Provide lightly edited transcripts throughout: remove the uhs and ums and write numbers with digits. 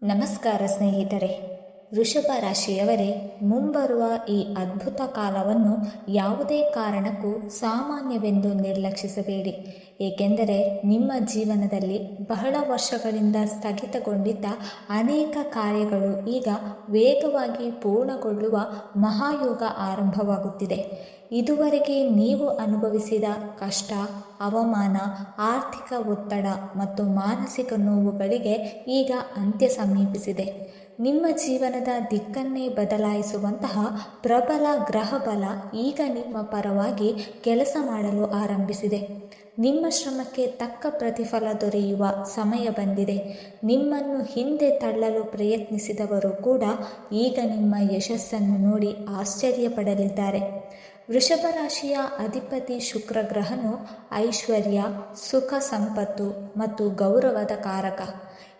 ನಮಸ್ಕಾರ ಸ್ನೇಹಿತರೆ. ವೃಷಭ ರಾಶಿಯವರೇ, ಮುಂಬರುವ ಈ ಅದ್ಭುತ ಕಾಲವನ್ನು ಯಾವುದೇ ಕಾರಣಕ್ಕೂ ಸಾಮಾನ್ಯವೆಂದು ನಿರ್ಲಕ್ಷಿಸಬೇಡಿ. ಏಕೆಂದರೆ ನಿಮ್ಮ ಜೀವನದಲ್ಲಿ ಬಹಳ ವರ್ಷಗಳಿಂದ ಸ್ಥಗಿತಗೊಂಡಿದ್ದ ಅನೇಕ ಕಾರ್ಯಗಳು ಈಗ ವೇಗವಾಗಿ ಪೂರ್ಣಗೊಳ್ಳುವ ಮಹಾಯೋಗ ಆರಂಭವಾಗುತ್ತಿದೆ. ಇದುವರೆಗೆ ನೀವು ಅನುಭವಿಸಿದ ಕಷ್ಟ, ಅವಮಾನ, ಆರ್ಥಿಕ ಒತ್ತಡ ಮತ್ತು ಮಾನಸಿಕ ನೋವುಗಳಿಗೆ ಈಗ ಅಂತ್ಯ ಸಮೀಪಿಸಿದೆ. ನಿಮ್ಮ ಜೀವನದ ದಿಕ್ಕನ್ನೇ ಬದಲಾಯಿಸುವಂತಹ ಪ್ರಬಲ ಗ್ರಹಬಲ ಈಗ ನಿಮ್ಮ ಪರವಾಗಿ ಕೆಲಸ ಮಾಡಲು ಆರಂಭಿಸಿದೆ. ನಿಮ್ಮ ಶ್ರಮಕ್ಕೆ ತಕ್ಕ ಪ್ರತಿಫಲ ದೊರೆಯುವ ಸಮಯ ಬಂದಿದೆ. ನಿಮ್ಮನ್ನು ಹಿಂದೆ ತಳ್ಳಲು ಪ್ರಯತ್ನಿಸಿದವರು ಕೂಡ ಈಗ ನಿಮ್ಮ ಯಶಸ್ಸನ್ನು ನೋಡಿ ಆಶ್ಚರ್ಯಪಡಲಿದ್ದಾರೆ. ವೃಷಭ ರಾಶಿಯ ಅಧಿಪತಿ ಶುಕ್ರ ಗ್ರಹನು ಐಶ್ವರ್ಯ, ಸುಖ, ಸಂಪತ್ತು ಮತ್ತು ಗೌರವದ ಕಾರಕ.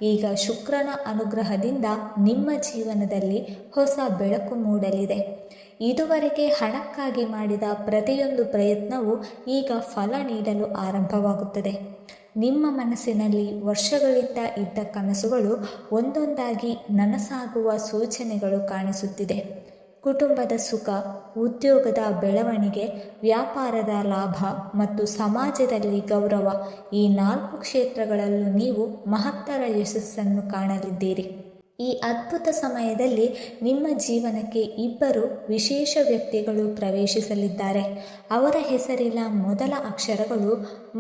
ಈಗ ಶುಕ್ರನ ಅನುಗ್ರಹದಿಂದ ನಿಮ್ಮ ಜೀವನದಲ್ಲಿ ಹೊಸ ಬೆಳಕು ಮೂಡಲಿದೆ. ಇದುವರೆಗೆ ಹಣಕ್ಕಾಗಿ ಮಾಡಿದ ಪ್ರತಿಯೊಂದು ಪ್ರಯತ್ನವೂ ಈಗ ಫಲ ನೀಡಲು ಆರಂಭವಾಗುತ್ತದೆ. ನಿಮ್ಮ ಮನಸ್ಸಿನಲ್ಲಿ ವರ್ಷಗಳಿಂದ ಇದ್ದ ಕನಸುಗಳು ಒಂದೊಂದಾಗಿ ನನಸಾಗುವ ಸೂಚನೆಗಳು ಕಾಣಿಸುತ್ತಿದೆ. ಕುಟುಂಬದ ಸುಖ, ಉದ್ಯೋಗದ ಬೆಳವಣಿಗೆ, ವ್ಯಾಪಾರದ ಲಾಭ ಮತ್ತು ಸಮಾಜದಲ್ಲಿ ಗೌರವ, ಈ 4 ಕ್ಷೇತ್ರಗಳಲ್ಲೂ ನೀವು ಮಹತ್ತರ ಯಶಸ್ಸನ್ನು ಕಾಣಲಿದ್ದೀರಿ. ಈ ಅದ್ಭುತ ಸಮಯದಲ್ಲಿ ನಿಮ್ಮ ಜೀವನಕ್ಕೆ 2 ವಿಶೇಷ ವ್ಯಕ್ತಿಗಳು ಪ್ರವೇಶಿಸಲಿದ್ದಾರೆ. ಅವರ ಹೆಸರಿನ ಮೊದಲ ಅಕ್ಷರಗಳು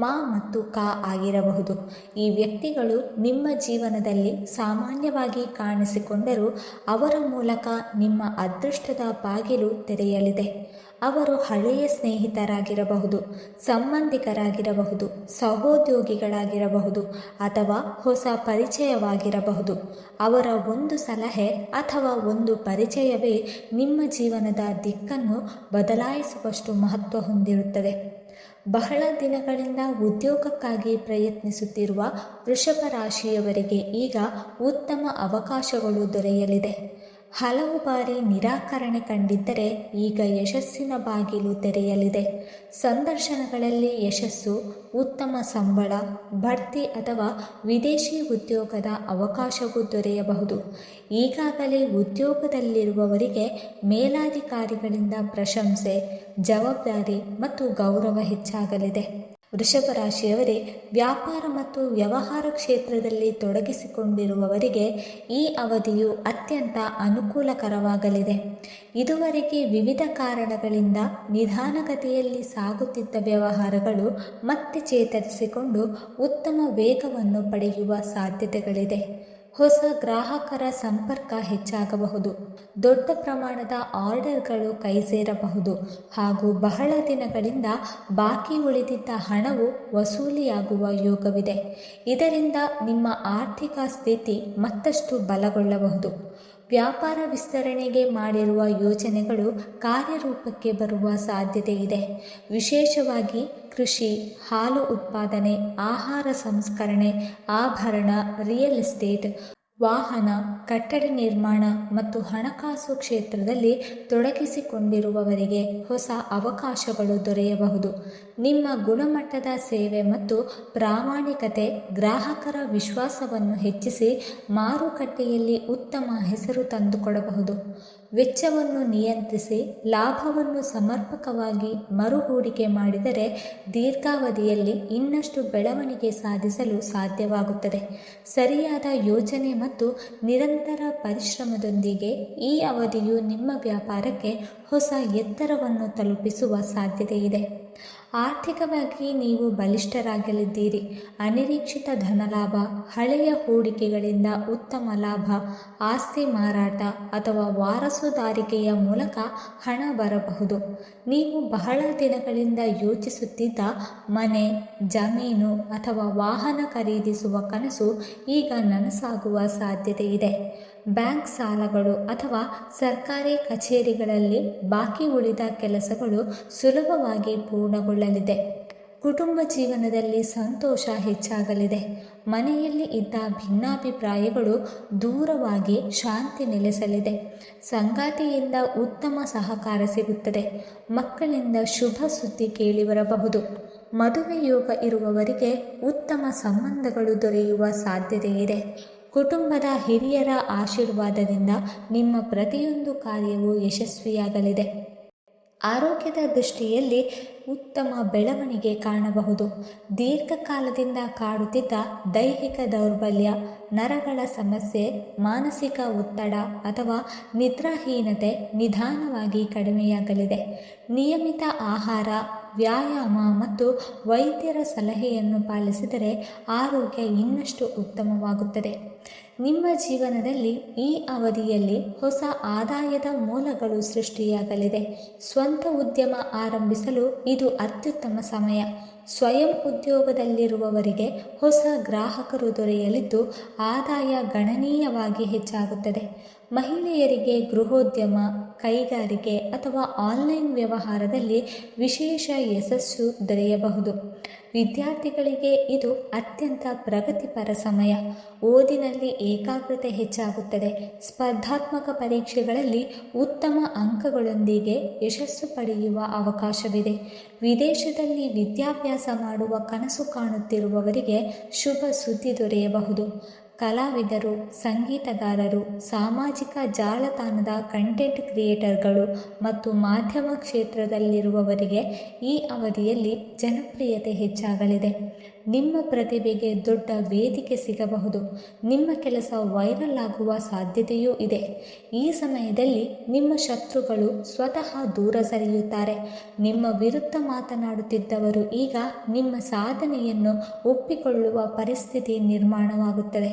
ಮ ಮತ್ತು ಕ ಆಗಿರಬಹುದು. ಈ ವ್ಯಕ್ತಿಗಳು ನಿಮ್ಮ ಜೀವನದಲ್ಲಿ ಸಾಮಾನ್ಯವಾಗಿ ಕಾಣಿಸಿಕೊಂಡರೂ ಅವರ ಮೂಲಕ ನಿಮ್ಮ ಅದೃಷ್ಟದ ಬಾಗಿಲು ತೆರೆಯಲಿದೆ. ಅವರು ಹಳೆಯ ಸ್ನೇಹಿತರಾಗಿರಬಹುದು, ಸಂಬಂಧಿಕರಾಗಿರಬಹುದು, ಸಹೋದ್ಯೋಗಿಗಳಾಗಿರಬಹುದು ಅಥವಾ ಹೊಸ ಪರಿಚಯವಾಗಿರಬಹುದು. ಅವರ ಒಂದು ಸಲಹೆ ಅಥವಾ ಒಂದು ಪರಿಚಯವೇ ನಿಮ್ಮ ಜೀವನದ ದಿಕ್ಕನ್ನು ಬದಲಾಯಿಸುವಷ್ಟು ಮಹತ್ವ ಹೊಂದಿರುತ್ತದೆ. ಬಹಳ ದಿನಗಳಿಂದ ಉದ್ಯೋಗಕ್ಕಾಗಿ ಪ್ರಯತ್ನಿಸುತ್ತಿರುವ ವೃಷಭ ರಾಶಿಯವರಿಗೆ ಈಗ ಉತ್ತಮ ಅವಕಾಶಗಳು ದೊರೆಯಲಿದೆ. ಹಲವು ಬಾರಿ ನಿರಾಕರಣೆ ಕಂಡಿದ್ದರೆ ಈಗ ಯಶಸ್ಸಿನ ಬಾಗಿಲು ತೆರೆಯಲಿದೆ. ಸಂದರ್ಶನಗಳಲ್ಲಿ ಯಶಸ್ಸು, ಉತ್ತಮ ಸಂಬಳ, ಬಡ್ತಿ ಅಥವಾ ವಿದೇಶಿ ಉದ್ಯೋಗದ ಅವಕಾಶವೂ ದೊರೆಯಬಹುದು. ಈಗಾಗಲೇ ಉದ್ಯೋಗದಲ್ಲಿರುವವರಿಗೆ ಮೇಲಾಧಿಕಾರಿಗಳಿಂದ ಪ್ರಶಂಸೆ, ಜವಾಬ್ದಾರಿ ಮತ್ತು ಗೌರವ ಹೆಚ್ಚಾಗಲಿದೆ. ವೃಷಭ ರಾಶಿಯವರೇ, ವ್ಯಾಪಾರ ಮತ್ತು ವ್ಯವಹಾರ ಕ್ಷೇತ್ರದಲ್ಲಿ ತೊಡಗಿಸಿಕೊಂಡಿರುವವರಿಗೆ ಈ ಅವಧಿಯು ಅತ್ಯಂತ ಅನುಕೂಲಕರವಾಗಲಿದೆ. ಇದುವರೆಗೆ ವಿವಿಧ ಕಾರಣಗಳಿಂದ ನಿಧಾನಗತಿಯಲ್ಲಿ ಸಾಗುತ್ತಿದ್ದ ವ್ಯವಹಾರಗಳು ಮತ್ತೆ ಚೇತರಿಸಿಕೊಂಡು ಉತ್ತಮ ವೇಗವನ್ನು ಪಡೆಯುವ ಸಾಧ್ಯತೆಗಳಿದೆ. ಹೊಸ ಗ್ರಾಹಕರ ಸಂಪರ್ಕ ಹೆಚ್ಚಾಗಬಹುದು. ದೊಡ್ಡ ಪ್ರಮಾಣದ ಆರ್ಡರ್ಗಳು ಕೈಸೇರಬಹುದು ಹಾಗೂ ಬಹಳ ದಿನಗಳಿಂದ ಬಾಕಿ ಉಳಿದಿದ್ದ ಹಣವು ವಸೂಲಿಯಾಗುವ ಯೋಗವಿದೆ. ಇದರಿಂದ ನಿಮ್ಮ ಆರ್ಥಿಕ ಸ್ಥಿತಿ ಮತ್ತಷ್ಟು ಬಲಗೊಳ್ಳಬಹುದು. ವ್ಯಾಪಾರ ವಿಸ್ತರಣೆಗೆ ಮಾಡಿರುವ ಯೋಜನೆಗಳು ಕಾರ್ಯರೂಪಕ್ಕೆ ಬರುವ ಸಾಧ್ಯತೆ ಇದೆ. ವಿಶೇಷವಾಗಿ ಕೃಷಿ, ಹಾಲು ಉತ್ಪಾದನೆ, ಆಹಾರ ಸಂಸ್ಕರಣೆ, ಆಭರಣ, ರಿಯಲ್ ಎಸ್ಟೇಟ್, ವಾಹನ, ಕಟ್ಟಡ ನಿರ್ಮಾಣ ಮತ್ತು ಹಣಕಾಸು ಕ್ಷೇತ್ರದಲ್ಲಿ ತೊಡಗಿಸಿಕೊಂಡಿರುವವರಿಗೆ ಹೊಸ ಅವಕಾಶಗಳು ದೊರೆಯಬಹುದು. ನಿಮ್ಮ ಗುಣಮಟ್ಟದ ಸೇವೆ ಮತ್ತು ಪ್ರಾಮಾಣಿಕತೆ ಗ್ರಾಹಕರ ವಿಶ್ವಾಸವನ್ನು ಹೆಚ್ಚಿಸಿ ಮಾರುಕಟ್ಟೆಯಲ್ಲಿ ಉತ್ತಮ ಹೆಸರು ತಂದುಕೊಡಬಹುದು. ವೆಚ್ಚವನ್ನು ನಿಯಂತ್ರಿಸಿ ಲಾಭವನ್ನು ಸಮರ್ಪಕವಾಗಿ ಮರುಹೂಡಿಕೆ ಮಾಡಿದರೆ ದೀರ್ಘಾವಧಿಯಲ್ಲಿ ಇನ್ನಷ್ಟು ಬೆಳವಣಿಗೆ ಸಾಧಿಸಲು ಸಾಧ್ಯವಾಗುತ್ತದೆ. ಸರಿಯಾದ ಯೋಜನೆ ಮತ್ತು ನಿರಂತರ ಪರಿಶ್ರಮದೊಂದಿಗೆ ಈ ಅವಧಿಯು ನಿಮ್ಮ ವ್ಯಾಪಾರಕ್ಕೆ ಹೊಸ ಎತ್ತರವನ್ನು ತಲುಪಿಸುವ ಸಾಧ್ಯತೆಯಿದೆ. ಆರ್ಥಿಕವಾಗಿ ನೀವು ಬಲಿಷ್ಠರಾಗಲಿದ್ದೀರಿ. ಅನಿರೀಕ್ಷಿತ ಧನಲಾಭ, ಹಳೆಯ ಹೂಡಿಕೆಗಳಿಂದ ಉತ್ತಮ ಲಾಭ, ಆಸ್ತಿ ಮಾರಾಟ ಅಥವಾ ವಾರಸುದಾರಿಕೆಯ ಮೂಲಕ ಹಣ ಬರಬಹುದು. ನೀವು ಬಹಳ ದಿನಗಳಿಂದ ಯೋಚಿಸುತ್ತಿದ್ದ ಮನೆ, ಜಮೀನು ಅಥವಾ ವಾಹನ ಖರೀದಿಸುವ ಕನಸು ಈಗ ನನಸಾಗುವ ಸಾಧ್ಯತೆಯಿದೆ. ಬ್ಯಾಂಕ್ ಸಾಲಗಳು ಅಥವಾ ಸರ್ಕಾರಿ ಕಚೇರಿಗಳಲ್ಲಿ ಬಾಕಿ ಉಳಿದ ಕೆಲಸಗಳು ಸುಲಭವಾಗಿ ಪೂರ್ಣಗೊಳ್ಳಲಿದೆ. ಕುಟುಂಬ ಜೀವನದಲ್ಲಿ ಸಂತೋಷ ಹೆಚ್ಚಾಗಲಿದೆ. ಮನೆಯಲ್ಲಿ ಇದ್ದ ಭಿನ್ನಾಭಿಪ್ರಾಯಗಳು ದೂರವಾಗಿ ಶಾಂತಿ ನೆಲೆಸಲಿದೆ. ಸಂಗಾತಿಯಿಂದ ಉತ್ತಮ ಸಹಕಾರ ಸಿಗುತ್ತದೆ. ಮಕ್ಕಳಿಂದ ಶುಭ ಸುದ್ದಿ ಕೇಳಿಬರಬಹುದು. ಮದುವೆ ಯೋಗ ಇರುವವರಿಗೆ ಉತ್ತಮ ಸಂಬಂಧಗಳು ದೊರೆಯುವ ಸಾಧ್ಯತೆ ಇದೆ. ಕುಟುಂಬದ ಹಿರಿಯರ ಆಶೀರ್ವಾದದಿಂದ ನಿಮ್ಮ ಪ್ರತಿಯೊಂದು ಕಾರ್ಯವೂ ಯಶಸ್ವಿಯಾಗಲಿದೆ. ಆರೋಗ್ಯದ ದೃಷ್ಟಿಯಲ್ಲಿ ಉತ್ತಮ ಬೆಳವಣಿಗೆ ಕಾಣಬಹುದು. ದೀರ್ಘಕಾಲದಿಂದ ಕಾಡುತ್ತಿದ್ದ ದೈಹಿಕ ದೌರ್ಬಲ್ಯ, ನರಗಳ ಸಮಸ್ಯೆ, ಮಾನಸಿಕ ಒತ್ತಡ ಅಥವಾ ನಿದ್ರಾಹೀನತೆ ನಿಧಾನವಾಗಿ ಕಡಿಮೆಯಾಗಲಿದೆ. ನಿಯಮಿತ ಆಹಾರ, ವ್ಯಾಯಾಮ ಮತ್ತು ವೈದ್ಯರ ಸಲಹೆಯನ್ನು ಪಾಲಿಸಿದರೆ ಆರೋಗ್ಯ ಇನ್ನಷ್ಟು ಉತ್ತಮವಾಗುತ್ತದೆ. ನಿಮ್ಮ ಜೀವನದಲ್ಲಿ ಈ ಅವಧಿಯಲ್ಲಿ ಹೊಸ ಆದಾಯದ ಮೂಲಗಳು ಸೃಷ್ಟಿಯಾಗಲಿದೆ. ಸ್ವಂತ ಉದ್ಯಮ ಆರಂಭಿಸಲು ಇದು ಅತ್ಯುತ್ತಮ ಸಮಯ. ಸ್ವಯಂ ಉದ್ಯೋಗದಲ್ಲಿರುವವರಿಗೆ ಹೊಸ ಗ್ರಾಹಕರು ದೊರೆಯಲಿದ್ದು ಆದಾಯ ಗಣನೀಯವಾಗಿ ಹೆಚ್ಚಾಗುತ್ತದೆ. ಮಹಿಳೆಯರಿಗೆ ಗೃಹೋದ್ಯಮ, ಕೈಗಾರಿಕೆ ಅಥವಾ ಆನ್ಲೈನ್ ವ್ಯವಹಾರದಲ್ಲಿ ವಿಶೇಷ ಯಶಸ್ಸು ದೊರೆಯಬಹುದು. ವಿದ್ಯಾರ್ಥಿಗಳಿಗೆ ಇದು ಅತ್ಯಂತ ಪ್ರಗತಿಪರ ಸಮಯ. ಓದಿನಲ್ಲಿ ಏಕಾಗ್ರತೆ ಹೆಚ್ಚಾಗುತ್ತದೆ. ಸ್ಪರ್ಧಾತ್ಮಕ ಪರೀಕ್ಷೆಗಳಲ್ಲಿ ಉತ್ತಮ ಅಂಕಗಳೊಂದಿಗೆ ಯಶಸ್ಸು ಪಡೆಯುವ ಅವಕಾಶವಿದೆ. ವಿದೇಶದಲ್ಲಿ ವಿದ್ಯಾಭ್ಯಾಸ ಮಾಡುವ ಕನಸು ಕಾಣುತ್ತಿರುವವರಿಗೆ ಶುಭ ಸುದ್ದಿ ದೊರೆಯಬಹುದು. ಕಲಾವಿದರು, ಸಂಗೀತಗಾರರು, ಸಾಮಾಜಿಕ ಜಾಲತಾಣದ ಕಂಟೆಂಟ್ ಕ್ರಿಯೇಟರ್ಗಳು ಮತ್ತು ಮಾಧ್ಯಮ ಕ್ಷೇತ್ರದಲ್ಲಿರುವವರಿಗೆ ಈ ಅವಧಿಯಲ್ಲಿ ಜನಪ್ರಿಯತೆ ಹೆಚ್ಚಾಗಲಿದೆ. ನಿಮ್ಮ ಪ್ರತಿಭೆಗೆ ದೊಡ್ಡ ವೇದಿಕೆ ಸಿಗಬಹುದು. ನಿಮ್ಮ ಕೆಲಸ ವೈರಲ್ ಆಗುವ ಸಾಧ್ಯತೆಯೂ ಇದೆ. ಈ ಸಮಯದಲ್ಲಿ ನಿಮ್ಮ ಶತ್ರುಗಳು ಸ್ವತಃ ದೂರ ಸರಿಯುತ್ತಾರೆ. ನಿಮ್ಮ ವಿರುದ್ಧ ಮಾತನಾಡುತ್ತಿದ್ದವರು ಈಗ ನಿಮ್ಮ ಸಾಧನೆಯನ್ನು ಒಪ್ಪಿಕೊಳ್ಳುವ ಪರಿಸ್ಥಿತಿ ನಿರ್ಮಾಣವಾಗುತ್ತದೆ.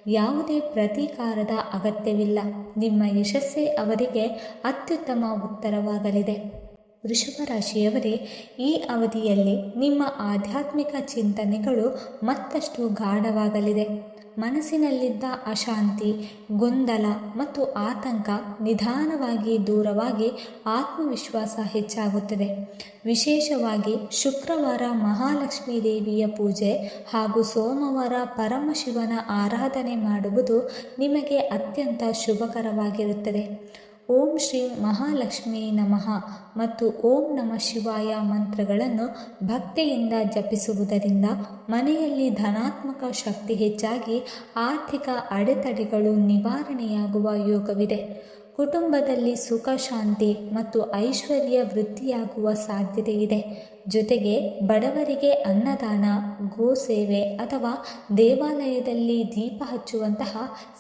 ಯಾವುದೇ ಪ್ರತೀಕಾರದ ಅಗತ್ಯವಿಲ್ಲ. ನಿಮ್ಮ ಯಶಸ್ಸೇ ಅವರಿಗೆ ಅತ್ಯುತ್ತಮ ಉತ್ತರವಾಗಲಿದೆ. ವೃಷಭ ರಾಶಿಯವರೇ, ಈ ಅವಧಿಯಲ್ಲಿ ನಿಮ್ಮ ಆಧ್ಯಾತ್ಮಿಕ ಚಿಂತನೆಗಳು ಮತ್ತಷ್ಟು ಗಾಢವಾಗಲಿದೆ. ಮನಸ್ಸಿನಲ್ಲಿದ್ದ ಅಶಾಂತಿ, ಗೊಂದಲ ಮತ್ತು ಆತಂಕ ನಿಧಾನವಾಗಿ ದೂರವಾಗಿ ಆತ್ಮವಿಶ್ವಾಸ ಹೆಚ್ಚಾಗುತ್ತದೆ. ವಿಶೇಷವಾಗಿ ಶುಕ್ರವಾರ ಮಹಾಲಕ್ಷ್ಮೀ ದೇವಿಯ ಪೂಜೆ ಹಾಗೂ ಸೋಮವಾರ ಪರಮಶಿವನ ಆರಾಧನೆ ಮಾಡುವುದು ನಿಮಗೆ ಅತ್ಯಂತ ಶುಭಕರವಾಗಿರುತ್ತದೆ. ಓಂ ಶ್ರೀ ಮಹಾಲಕ್ಷ್ಮೀ ನಮಃ ಮತ್ತು ಓಂ ನಮಃ ಶಿವಾಯ ಮಂತ್ರಗಳನ್ನು ಭಕ್ತಿಯಿಂದ ಜಪಿಸುವುದರಿಂದ ಮನೆಯಲ್ಲಿ ಧನಾತ್ಮಕ ಶಕ್ತಿ ಹೆಚ್ಚಾಗಿ ಆರ್ಥಿಕ ಅಡೆತಡೆಗಳು ನಿವಾರಣೆಯಾಗುವ ಯೋಗವಿದೆ. ಕುಟುಂಬದಲ್ಲಿ ಸುಖ, ಶಾಂತಿ ಮತ್ತು ಐಶ್ವರ್ಯ ವೃದ್ಧಿಯಾಗುವ ಸಾಧ್ಯತೆ ಇದೆ. ಜೊತೆಗೆ ಬಡವರಿಗೆ ಅನ್ನದಾನ, ಗೋಸೇವೆ ಅಥವಾ ದೇವಾಲಯದಲ್ಲಿ ದೀಪ ಹಚ್ಚುವಂತಹ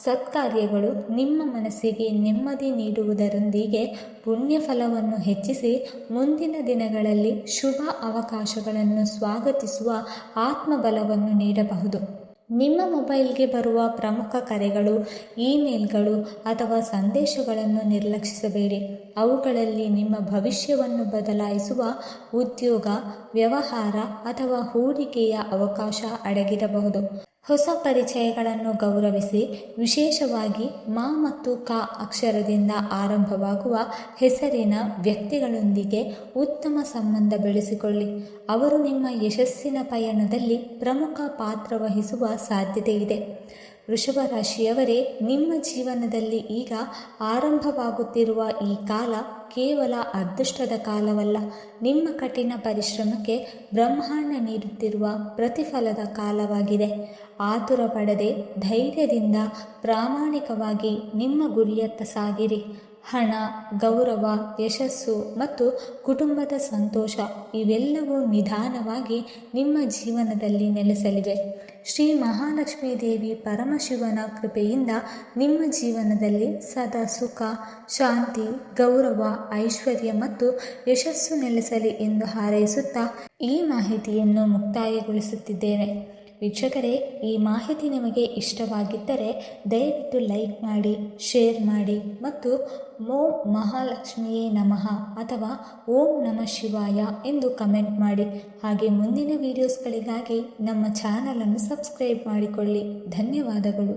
ಸತ್ಕಾರ್ಯಗಳು ನಿಮ್ಮ ಮನಸ್ಸಿಗೆ ನೆಮ್ಮದಿ ನೀಡುವುದರೊಂದಿಗೆ ಪುಣ್ಯ ಫಲವನ್ನು ಹೆಚ್ಚಿಸಿ ಮುಂದಿನ ದಿನಗಳಲ್ಲಿ ಶುಭ ಅವಕಾಶಗಳನ್ನು ಸ್ವಾಗತಿಸುವ ಆತ್ಮಬಲವನ್ನು ನೀಡಬಹುದು. ನಿಮ್ಮ ಮೊಬೈಲ್ಗೆ ಬರುವ ಪ್ರಮುಖ ಕರೆಗಳು, ಇಮೇಲ್ಗಳು ಅಥವಾ ಸಂದೇಶಗಳನ್ನು ನಿರ್ಲಕ್ಷಿಸಬೇಡಿ. ಅವುಗಳಲ್ಲಿ ನಿಮ್ಮ ಭವಿಷ್ಯವನ್ನು ಬದಲಾಯಿಸುವ ಉದ್ಯೋಗ, ವ್ಯವಹಾರ ಅಥವಾ ಹೂಡಿಕೆಯ ಅವಕಾಶ ಅಡಗಿರಬಹುದು. ಹೊಸ ಪರಿಚಯಗಳನ್ನು ಗೌರವಿಸಿ. ವಿಶೇಷವಾಗಿ ಮ ಮತ್ತು ಕ ಅಕ್ಷರದಿಂದ ಆರಂಭವಾಗುವ ಹೆಸರಿನ ವ್ಯಕ್ತಿಗಳೊಂದಿಗೆ ಉತ್ತಮ ಸಂಬಂಧ ಬೆಳೆಸಿಕೊಳ್ಳಿ. ಅವರು ನಿಮ್ಮ ಯಶಸ್ಸಿನ ಪಯಣದಲ್ಲಿ ಪ್ರಮುಖ ಪಾತ್ರ ವಹಿಸುವ ಸಾಧ್ಯತೆ ಇದೆ. ವೃಷಭ ರಾಶಿಯವರೇ, ನಿಮ್ಮ ಜೀವನದಲ್ಲಿ ಈಗ ಆರಂಭವಾಗುತ್ತಿರುವ ಈ ಕಾಲ ಕೇವಲ ಅದೃಷ್ಟದ ಕಾಲವಲ್ಲ, ನಿಮ್ಮ ಕಠಿಣ ಪರಿಶ್ರಮಕ್ಕೆ ಬ್ರಹ್ಮಾಂಡ ನೀಡುತ್ತಿರುವ ಪ್ರತಿಫಲದ ಕಾಲವಾಗಿದೆ. ಆತುರ ಪಡದೆ ಧೈರ್ಯದಿಂದ ಪ್ರಾಮಾಣಿಕವಾಗಿ ನಿಮ್ಮ ಗುರಿಯತ್ತ ಸಾಗಿರಿ. ಹಣ, ಗೌರವ, ಯಶಸ್ಸು ಮತ್ತು ಕುಟುಂಬದ ಸಂತೋಷ ಇವೆಲ್ಲವೂ ನಿಧಾನವಾಗಿ ನಿಮ್ಮ ಜೀವನದಲ್ಲಿ ನೆಲೆಸಲಿವೆ. ಶ್ರೀ ಮಹಾಲಕ್ಷ್ಮೀ ದೇವಿ ಪರಮಶಿವನ ಕೃಪೆಯಿಂದ ನಿಮ್ಮ ಜೀವನದಲ್ಲಿ ಸದಾ ಸುಖ, ಶಾಂತಿ, ಗೌರವ, ಐಶ್ವರ್ಯ ಮತ್ತು ಯಶಸ್ಸು ನೆಲೆಸಲಿ ಎಂದು ಹಾರೈಸುತ್ತಾ ಈ ಮಾಹಿತಿಯನ್ನು ಮುಕ್ತಾಯಗೊಳಿಸುತ್ತಿದ್ದೇನೆ. ವೀಕ್ಷಕರೇ, ಈ ಮಾಹಿತಿ ನಿಮಗೆ ಇಷ್ಟವಾಗಿದ್ದರೆ ದಯವಿಟ್ಟು ಲೈಕ್ ಮಾಡಿ, ಶೇರ್ ಮಾಡಿ ಮತ್ತು ಓಂ ಮಹಾಲಕ್ಷ್ಮಿಯೇ ನಮಃ ಅಥವಾ ಓಂ ನಮಃ ಶಿವಾಯ ಎಂದು ಕಮೆಂಟ್ ಮಾಡಿ. ಹಾಗೆ ಮುಂದಿನ ವಿಡಿಯೋಸ್ಗಳಿಗಾಗಿ ನಮ್ಮ ಚಾನಲನ್ನು ಸಬ್ಸ್ಕ್ರೈಬ್ ಮಾಡಿಕೊಳ್ಳಿ. ಧನ್ಯವಾದಗಳು.